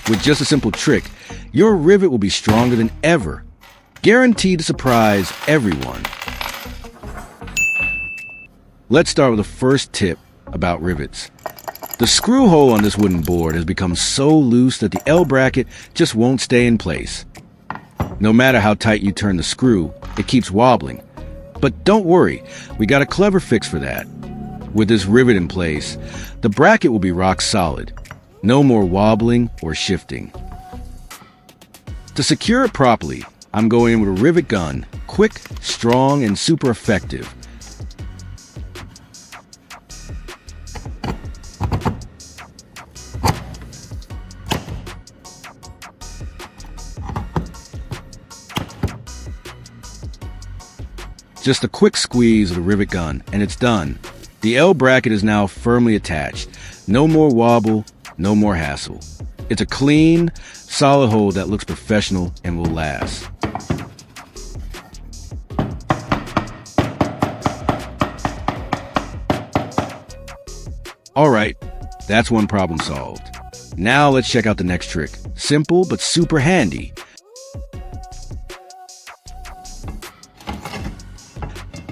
With just a simple trick, your rivet will be stronger than ever, guaranteed to surprise everyone. Let's start with the first tip about rivets. The screw hole on this wooden board has become so loose that the L bracket just won't stay in place. No matter how tight you turn the screw, it keeps wobbling. But don't worry, we got a clever fix for that. With this rivet in place, the bracket will be rock solid. No more wobbling or shifting. To secure it properly, I'm going in with a rivet gun, quick, strong, and super effective. Just a quick squeeze of the rivet gun, and it's done. The L bracket is now firmly attached. No more wobble, no more hassle. It's a clean, solid hole that looks professional and will last. All right, that's one problem solved. Now let's check out the next trick. Simple but super handy.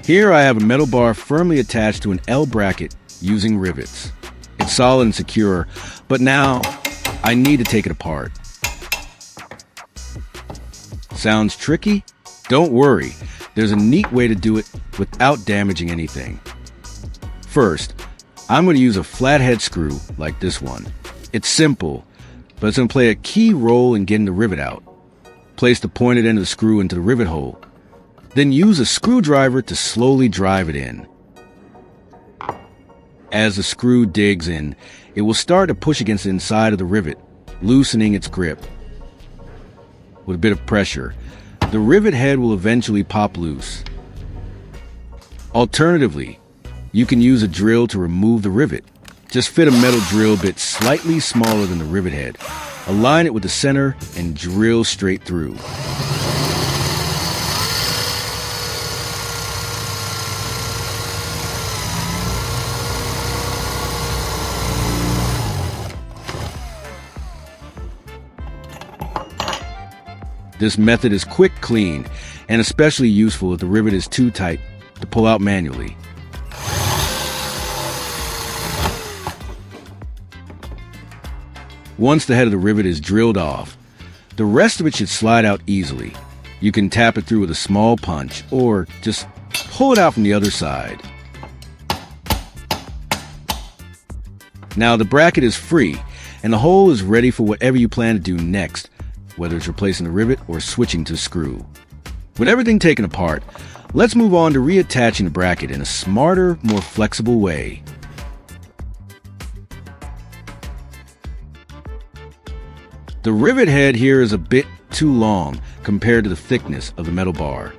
Here I have a metal bar firmly attached to an L bracket using rivets. It's solid and secure, but now I need to take it apart. Sounds tricky? Don't worry, there's a neat way to do it without damaging anything. First, I'm going to use a flathead screw like this one. It's simple, but it's going to play a key role in getting the rivet out. Place the pointed end of the screw into the rivet hole. Then use a screwdriver to slowly drive it in. As the screw digs in, it will start to push against the inside of the rivet, loosening its grip. With a bit of pressure, the rivet head will eventually pop loose. Alternatively, you can use a drill to remove the rivet. Just fit a metal drill bit slightly smaller than the rivet head. Align it with the center and drill straight through. This method is quick, clean, and especially useful if the rivet is too tight to pull out manually. Once the head of the rivet is drilled off, the rest of it should slide out easily. You can tap it through with a small punch or just pull it out from the other side. Now the bracket is free and the hole is ready for whatever you plan to do next, whether it's replacing the rivet or switching to screw. With everything taken apart, let's move on to reattaching the bracket in a smarter, more flexible way. The rivet head here is a bit too long compared to the thickness of the metal bar.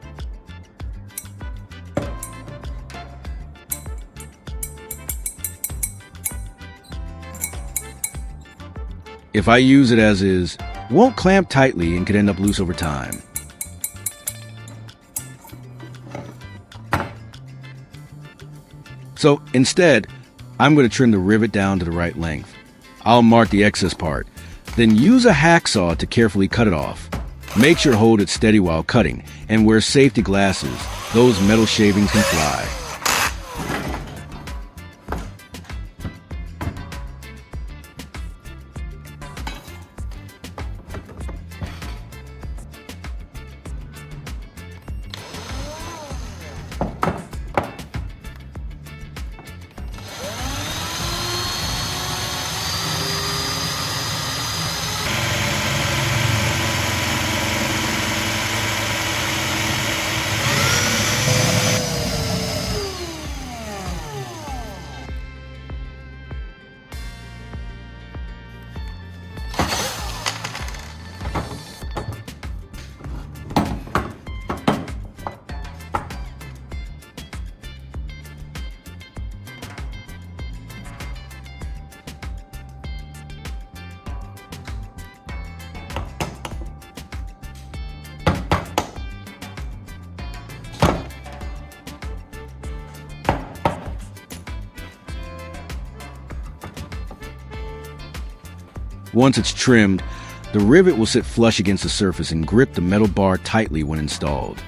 If I use it as is, won't clamp tightly and could end up loose over time. So instead, I'm going to trim the rivet down to the right length. I'll mark the excess part, then use a hacksaw to carefully cut it off. Make sure to hold it steady while cutting and wear safety glasses. Those metal shavings can fly. Once it's trimmed, The rivet will sit flush against the surface and grip the metal bar tightly when installed.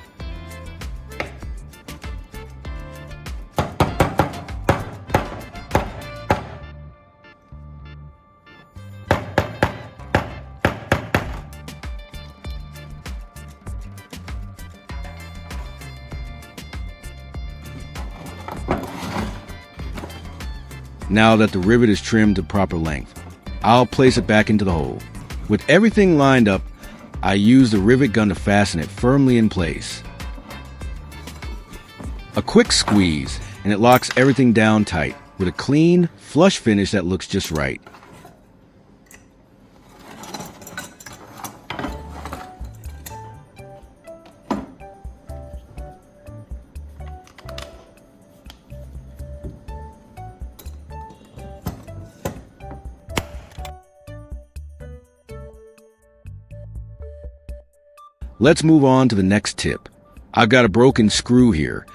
Now that the rivet is trimmed to proper length, I'll place it back into the hole. With everything lined up, I use the rivet gun to fasten it firmly in place. A quick squeeze, and it locks everything down tight, with a clean, flush finish that looks just right. Let's move on to the next tip. I've got a broken screw here.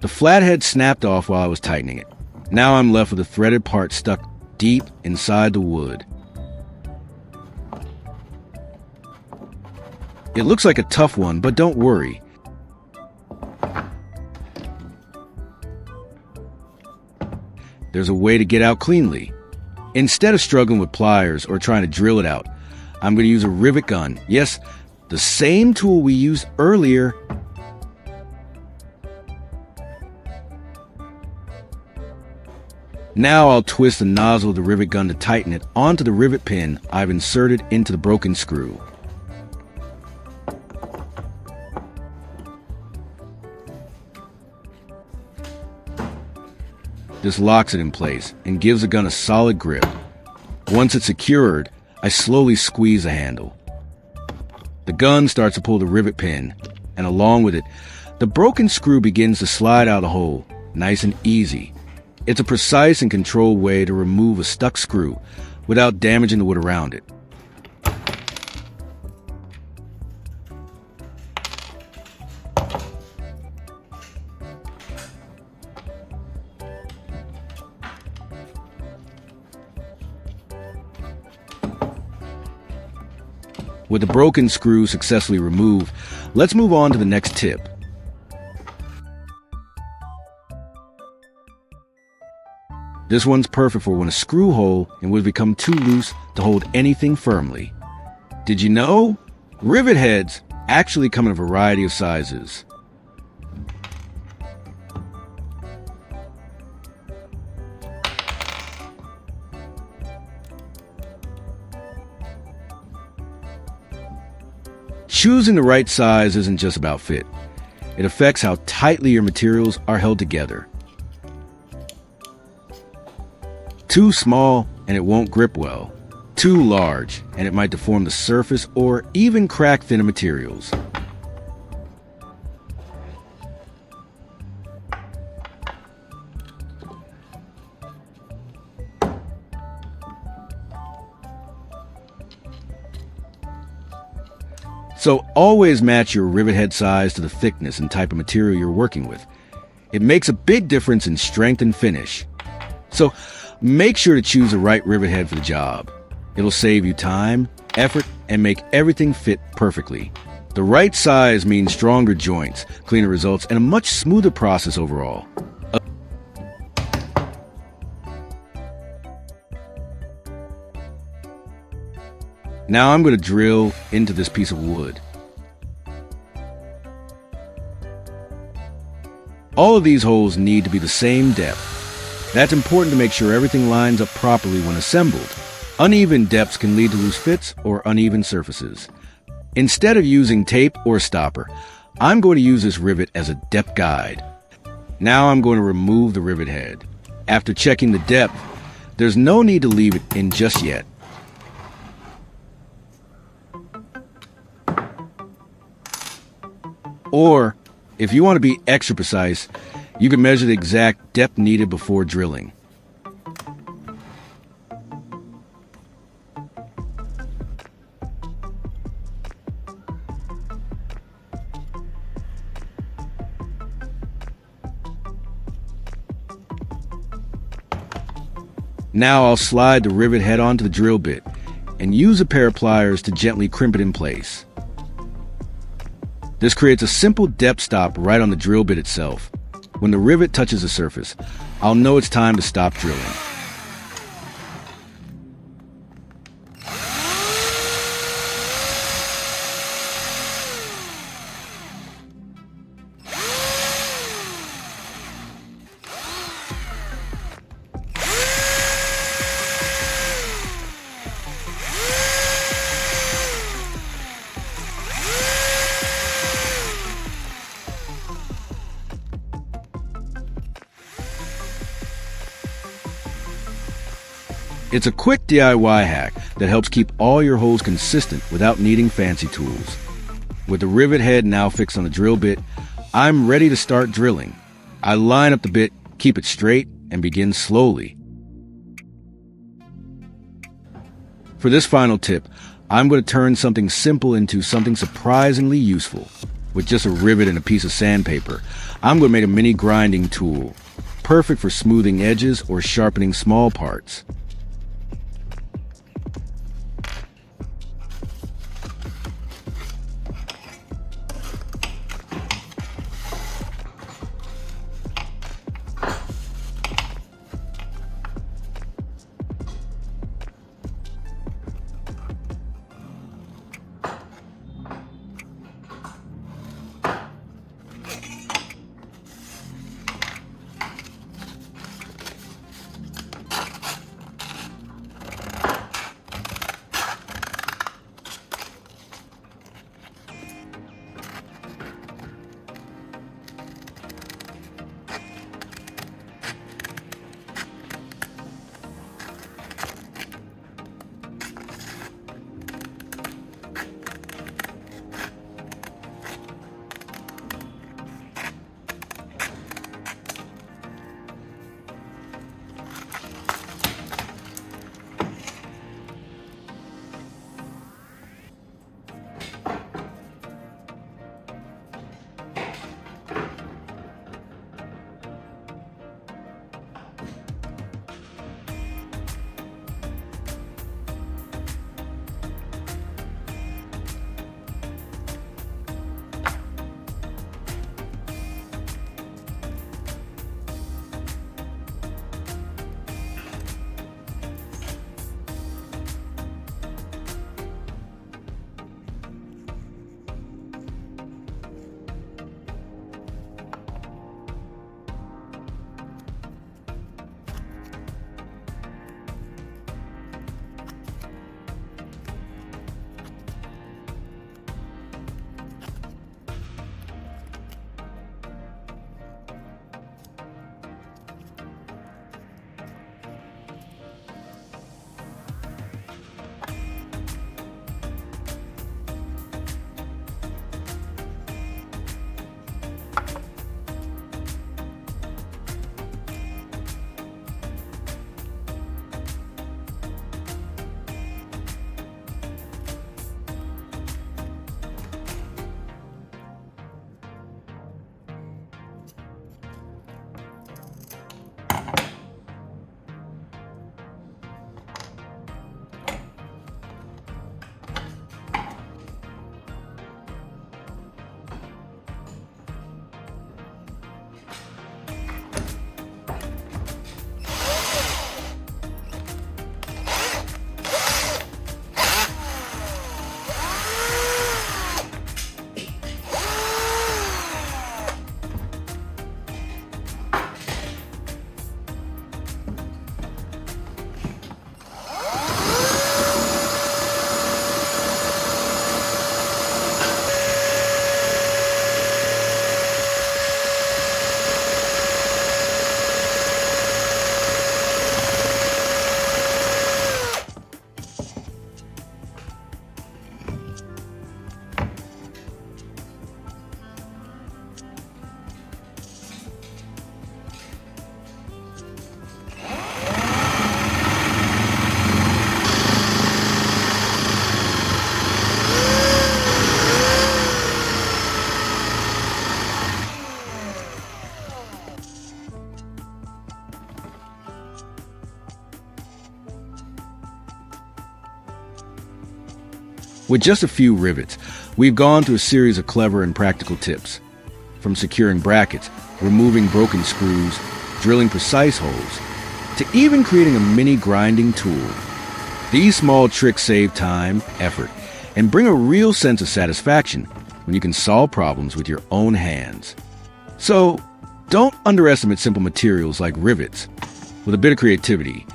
The flathead snapped off while I was tightening it. Now I'm left with a threaded part stuck deep inside the wood. It looks like a tough one, but don't worry. There's a way to get out cleanly. Instead of struggling with pliers or trying to drill it out, I'm going to use a rivet gun. Yes, the same tool we used earlier. Now I'll twist the nozzle of the rivet gun to tighten it onto the rivet pin I've inserted into the broken screw. This locks it in place and gives the gun a solid grip. Once it's secured, I slowly squeeze the handle. The gun starts to pull the rivet pin, and along with it, the broken screw begins to slide out of the hole, nice and easy. It's a precise and controlled way to remove a stuck screw without damaging the wood around it. With the broken screw successfully removed, let's move on to the next tip. This one's perfect for when a screw hole and would become too loose to hold anything firmly. Did you know? Rivet heads actually come in a variety of sizes. Choosing the right size isn't just about fit. It affects how tightly your materials are held together. Too small and it won't grip well. Too large and it might deform the surface or even crack thinner materials. So always match your rivet head size to the thickness and type of material you're working with. It makes a big difference in strength and finish. So make sure to choose the right rivet head for the job. It'll save you time, effort, and make everything fit perfectly. The right size means stronger joints, cleaner results, and a much smoother process overall. Now I'm going to drill into this piece of wood. All of these holes need to be the same depth. That's important to make sure everything lines up properly when assembled. Uneven depths can lead to loose fits or uneven surfaces. Instead of using tape or stopper, I'm going to use this rivet as a depth guide. Now I'm going to remove the rivet head. After checking the depth, there's no need to leave it in just yet. Or, if you want to be extra precise, you can measure the exact depth needed before drilling. Now I'll slide the rivet head onto the drill bit and use a pair of pliers to gently crimp it in place. This creates a simple depth stop right on the drill bit itself. When the rivet touches the surface, I'll know it's time to stop drilling. It's a quick DIY hack that helps keep all your holes consistent without needing fancy tools. With the rivet head now fixed on the drill bit, I'm ready to start drilling. I line up the bit, keep it straight, and begin slowly. For this final tip, I'm going to turn something simple into something surprisingly useful. With just a rivet and a piece of sandpaper, I'm going to make a mini grinding tool, perfect for smoothing edges or sharpening small parts. With just a few rivets, we've gone through a series of clever and practical tips. From securing brackets, removing broken screws, drilling precise holes, to even creating a mini grinding tool. These small tricks save time, effort, and bring a real sense of satisfaction when you can solve problems with your own hands. So, don't underestimate simple materials like rivets. With a bit of creativity,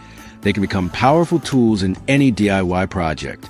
they can become powerful tools in any DIY project.